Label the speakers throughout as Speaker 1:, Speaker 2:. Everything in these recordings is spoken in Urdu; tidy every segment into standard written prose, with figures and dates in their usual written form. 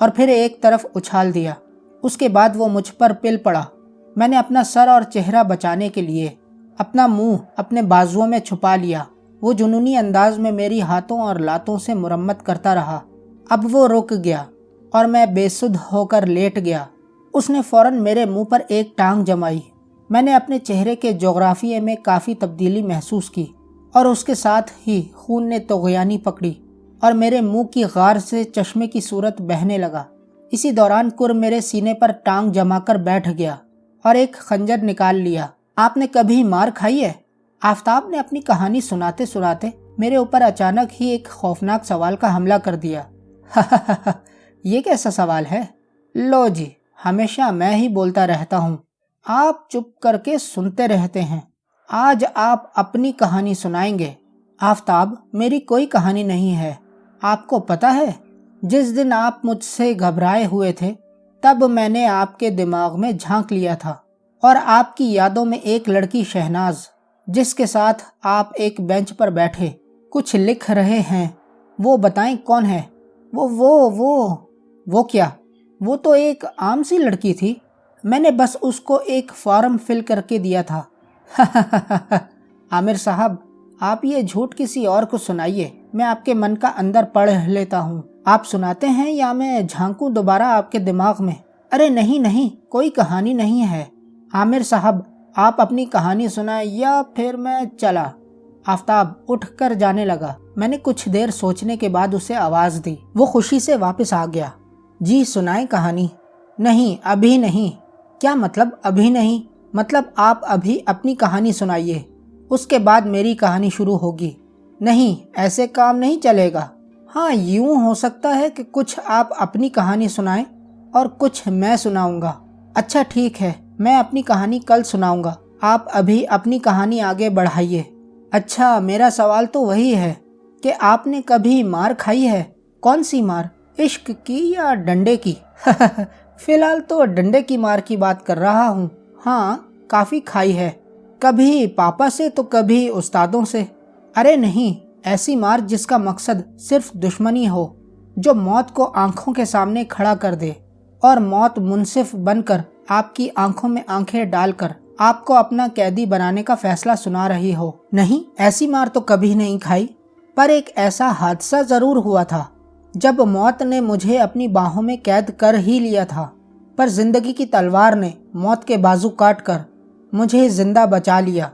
Speaker 1: اور پھر ایک طرف اچھال دیا۔ اس کے بعد وہ مجھ پر پل پڑا۔ میں نے اپنا سر اور چہرہ بچانے کے لیے اپنا منہ اپنے بازوؤں میں چھپا لیا۔ وہ جنونی انداز میں میری ہاتھوں اور لاتوں سے مرمت کرتا رہا۔ اب وہ رک گیا اور میں بے سدھ ہو کر لیٹ گیا۔ اس نے فوراً میرے منہ پر ایک ٹانگ جمائی۔ میں نے اپنے چہرے کے جغرافیے میں کافی تبدیلی محسوس کی اور اس کے ساتھ ہی خون نے طغیانی پکڑی اور میرے منہ کی غار سے چشمے کی صورت بہنے لگا۔ اسی دوران کر میرے سینے پر ٹانگ جما کر بیٹھ گیا اور ایک خنجر نکال لیا۔ آپ نے کبھی مار کھائی ہے؟ آفتاب نے اپنی کہانی سناتے سناتے میرے اوپر اچانک ہی ایک خوفناک سوال کا حملہ کر دیا۔ یہ کیسا سوال ہے؟ لو جی، ہمیشہ میں ہی بولتا رہتا ہوں، آپ چپ کر کے سنتے رہتے ہیں۔ آج آپ اپنی کہانی سنائیں گے۔ آفتاب، میری کوئی کہانی نہیں ہے۔ آپ کو پتہ ہے، جس دن آپ مجھ سے گھبرائے ہوئے تھے تب میں نے آپ کے دماغ میں جھانک لیا تھا اور آپ کی یادوں میں ایک لڑکی شہناز، جس کے ساتھ آپ ایک بینچ پر بیٹھے کچھ لکھ رہے ہیں، وہ بتائیں کون ہے؟ وہ کیا؟ وہ تو ایک عام سی لڑکی تھی۔ میں نے بس اس کو ایک فارم فل کر کے دیا تھا۔ عامر صاحب، آپ یہ جھوٹ کسی اور کو سنائیے، میں آپ کے من کا اندر پڑھ لیتا ہوں۔ آپ سناتے ہیں یا میں جھانکوں دوبارہ آپ کے دماغ میں؟ ارے نہیں، کوئی کہانی نہیں ہے۔ عامر صاحب، آپ اپنی کہانی سنائیں یا پھر میں چلا۔ آفتاب اٹھ کر جانے لگا۔ میں نے کچھ دیر سوچنے کے بعد اسے آواز دی۔ وہ خوشی سے واپس آ گیا۔ جی سنائیں کہانی۔ نہیں، ابھی نہیں۔ کیا مطلب ابھی نہیں؟ مطلب آپ ابھی اپنی کہانی سنائیے، اس کے بعد میری کہانی شروع ہوگی۔ نہیں، ایسے کام نہیں چلے گا۔ ہاں، یوں ہو سکتا ہے کہ کچھ آپ اپنی کہانی سنائیں اور کچھ میں سناؤں گا۔ اچھا ٹھیک ہے، میں اپنی کہانی کل سناؤں گا، آپ ابھی اپنی کہانی آگے بڑھائیے۔ اچھا، میرا سوال تو وہی ہے کہ آپ نے کبھی مار کھائی ہے؟ کون سی مار؟ عشق کی یا ڈنڈے کی؟ فی الحال تو ڈنڈے کی مار کی بات کر رہا ہوں۔ ہاں، کافی کھائی ہے، کبھی پاپا سے تو کبھی استادوں سے۔ ارے نہیں، ایسی مار جس کا مقصد صرف دشمنی ہو، جو موت کو آنکھوں کے سامنے کھڑا کر دے اور موت منصف بن کر آپ کی آنکھوں میں آنکھیں ڈال کر آپ کو اپنا قیدی بنانے کا فیصلہ سنا رہی ہو۔ نہیں، ایسی مار تو کبھی نہیں کھائی، پر ایک ایسا حادثہ ضرور ہوا تھا جب موت نے مجھے اپنی باہوں میں قید کر ہی لیا تھا، پر زندگی کی تلوار نے موت کے بازو کاٹ کر مجھے زندہ بچا لیا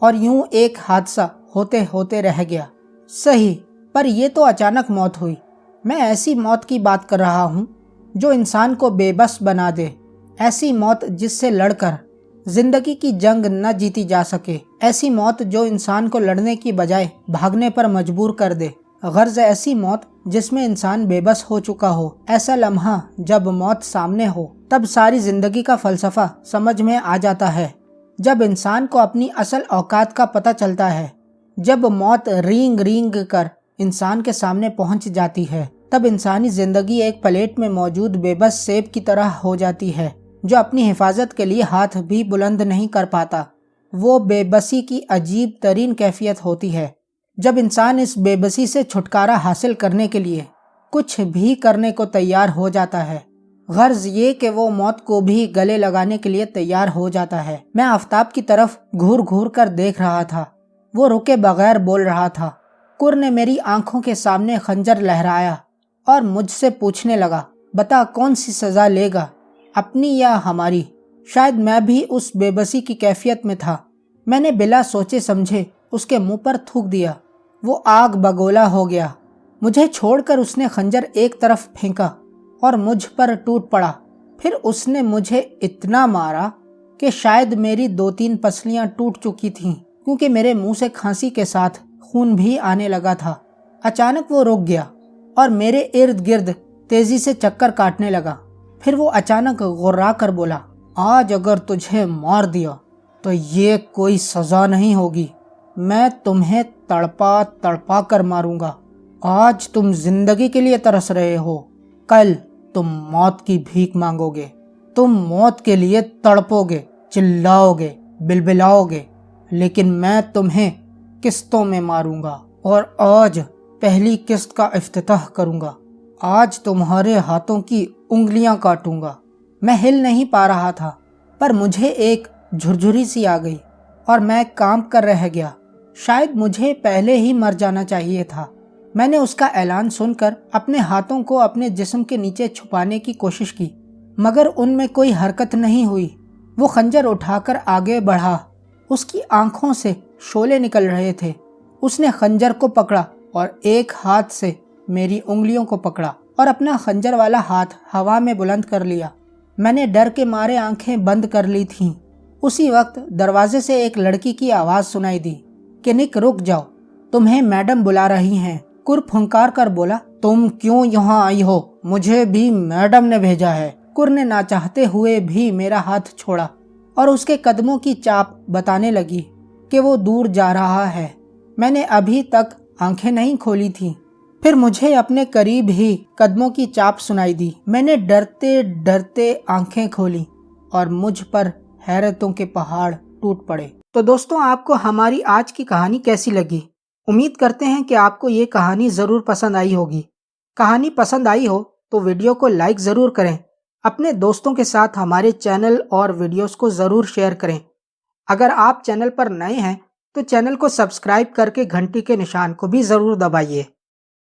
Speaker 1: اور یوں ایک حادثہ ہوتے ہوتے رہ گیا۔ صحیح، پر یہ تو اچانک موت ہوئی۔ میں ایسی موت کی بات کر رہا ہوں جو انسان کو بے بس بنا دے، ایسی موت جس سے لڑ کر زندگی کی جنگ نہ جیتی جا سکے، ایسی موت جو انسان کو لڑنے کی بجائے بھاگنے پر مجبور کر دے، غرض ایسی موت جس میں انسان بے بس ہو چکا ہو۔ ایسا لمحہ جب موت سامنے ہو تب ساری زندگی کا فلسفہ سمجھ میں آ جاتا ہے، جب انسان کو اپنی اصل اوقات کا پتہ چلتا ہے، جب موت رینگ کر انسان کے سامنے پہنچ جاتی ہے، تب انسانی زندگی ایک پلیٹ میں موجود بے بس سیب کی طرح ہو جاتی ہے جو اپنی حفاظت کے لیے ہاتھ بھی بلند نہیں کر پاتا۔ وہ بے بسی کی عجیب ترین کیفیت ہوتی ہے جب انسان اس بے بسی سے چھٹکارا حاصل کرنے کے لیے کچھ بھی کرنے کو تیار ہو جاتا ہے، غرض یہ کہ وہ موت کو بھی گلے لگانے کے لیے تیار ہو جاتا ہے۔ میں آفتاب کی طرف گھور کر دیکھ رہا تھا، وہ رکے بغیر بول رہا تھا۔ کر نے میری آنکھوں کے سامنے خنجر لہرایا اور مجھ سے پوچھنے لگا، بتا کون سی سزا لے گا، اپنی یا ہماری؟ شاید میں بھی اس بے بسی کی کیفیت میں تھا۔ میں نے بلا سوچے سمجھے اس کے منہ پر تھوک دیا۔ وہ آگ بگولا ہو گیا۔ مجھے چھوڑ کر اس نے خنجر ایک طرف پھینکا اور مجھ پر ٹوٹ پڑا۔ پھر اس نے مجھے اتنا مارا کہ شاید میری 2-3 پسلیاں ٹوٹ چکی تھیں، کیونکہ میرے منہ سے کھانسی کے ساتھ خون بھی آنے لگا تھا۔ اچانک وہ رک گیا اور میرے ارد گرد تیزی سے چکر کاٹنے لگا۔ پھر وہ اچانک غرا کر بولا، آج اگر تجھے مار دیا تو یہ کوئی سزا نہیں ہوگی، میں تمہیں تڑپا کر ماروں گا۔ آج تم زندگی کے لیے ترس رہے ہو، کل تم موت کی بھیک مانگو گے، تم موت کے لیے تڑپو گے، چلاؤ گے، بلبلاؤ گے، لیکن میں تمہیں قسطوں میں ماروں گا، اور آج پہلی قسط کا افتتاح کروں گا۔ آج تمہارے ہاتھوں کی انگلیاں کاٹوں گا۔ میں ہل نہیں پا رہا تھا، پر مجھے ایک جھرجھری سی آ گئی اور میں کانپ کر رہ گیا۔ شاید مجھے پہلے ہی مر جانا چاہیے تھا۔ میں نے اس کا اعلان سن کر اپنے ہاتھوں کو اپنے جسم کے نیچے چھپانے کی کوشش کی، مگر ان میں کوئی حرکت نہیں ہوئی۔ وہ خنجر اٹھا کر آگے بڑھا۔ اس کی آنکھوں سے شعلے نکل رہے تھے۔ اس نے خنجر کو پکڑا اور ایک ہاتھ سے میری انگلیوں کو پکڑا اور اپنا خنجر والا ہاتھ ہوا میں بلند کر لیا۔ میں نے ڈر کے مارے آنکھیں بند کر لی تھیں۔ اسی وقت دروازے سے ایک لڑکی کی آواز سنائی دی کہ نک رک جاؤ، تمہیں میڈم بلا رہی ہیں۔ کر پھنکار کر بولا، تم کیوں یہاں آئی ہو؟ مجھے بھی میڈم نے بھیجا ہے۔ کر نے نہ چاہتے ہوئے بھی میرا ہاتھ چھوڑا اور اس کے قدموں کی چاپ بتانے لگی کہ وہ دور جا رہا ہے۔ میں نے ابھی تک آنکھیں نہیں کھولی تھیں، پھر مجھے اپنے قریب ہی قدموں کی چاپ سنائی دی۔ میں نے ڈرتے ڈرتے آنکھیں کھولیں اور مجھ پر حیرتوں کے پہاڑ ٹوٹ پڑے۔ تو دوستوں، آپ کو ہماری آج کی کہانی کیسی لگی؟ امید کرتے ہیں کہ آپ کو یہ کہانی ضرور پسند آئی ہوگی۔ کہانی پسند آئی ہو تو ویڈیو کو لائک ضرور کریں۔ اپنے دوستوں کے ساتھ ہمارے چینل اور ویڈیوز کو ضرور شیئر کریں۔ اگر آپ چینل پر نئے ہیں تو چینل کو سبسکرائب کر کے گھنٹی کے نشان کو بھی ضرور دبائیے۔